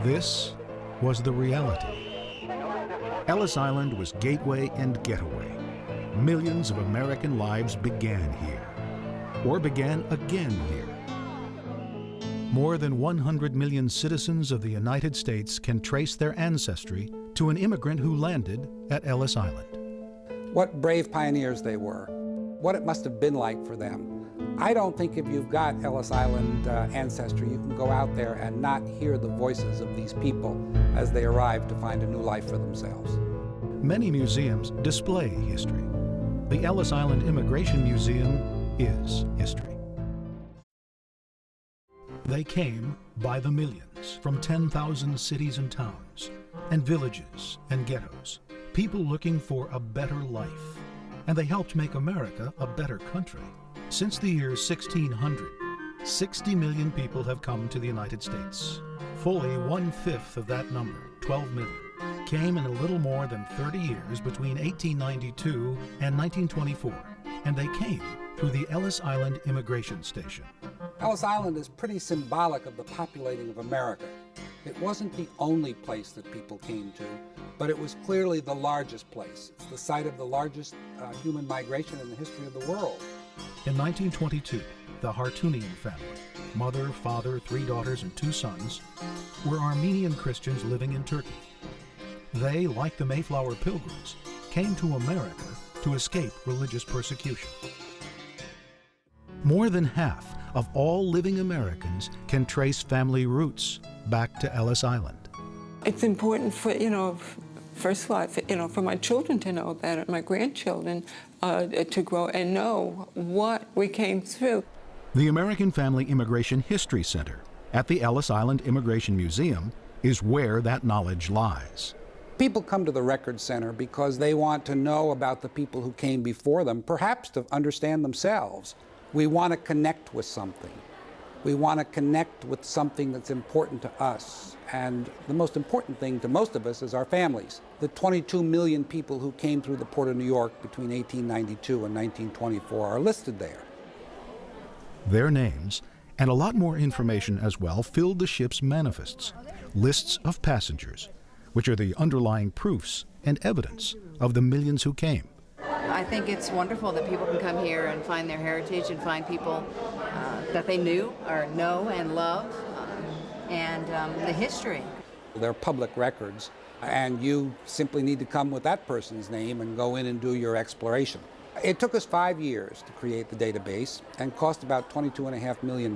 This was the reality. Ellis Island was gateway and getaway. Millions of American lives began here, or began again here. More than 100 million citizens of the United States can trace their ancestry to an immigrant who landed at Ellis Island. What brave pioneers they were, what it must have been like for them. I don't think if you've got Ellis Island ancestry, you can go out there and not hear the voices of these people as they arrive to find a new life for themselves. Many museums display history. The Ellis Island Immigration Museum is history. They came by the millions from 10,000 cities and towns, and villages and ghettos, people looking for a better life. And they helped make America a better country. Since the year 1600, 60 million people have come to the United States. Fully 1/5 of that number, 12 million, came in a little more than 30 years between 1892 and 1924, and they came through the Ellis Island Immigration Station. Ellis Island is pretty symbolic of the populating of America. It wasn't the only place that people came to, but it was clearly the largest place. It's the site of the largest human migration in the history of the world. In 1922, the Hartunian family, mother, father, 3 daughters, and 2 sons, were Armenian Christians living in Turkey. They, like the Mayflower Pilgrims, came to America to escape religious persecution. More than half of all living Americans can trace family roots back to Ellis Island. It's important for, first of all, for my children to know about it, my grandchildren to grow and know what we came through. The American Family Immigration History Center at the Ellis Island Immigration Museum is where that knowledge lies. People come to the Record Center because they want to know about the people who came before them, perhaps to understand themselves. We want to connect with something. We want to connect with something that's important to us. And the most important thing to most of us is our families. The 22 million people who came through the port of New York between 1892 and 1924 are listed there. Their names, and a lot more information as well, filled the ship's manifests, lists of passengers, which are the underlying proofs and evidence of the millions who came. I think it's wonderful that people can come here and find their heritage and find people that they knew or know and love, and the history. They're public records, and you simply need to come with that person's name and go in and do your exploration. It took us 5 years to create the database and cost about $22.5 million.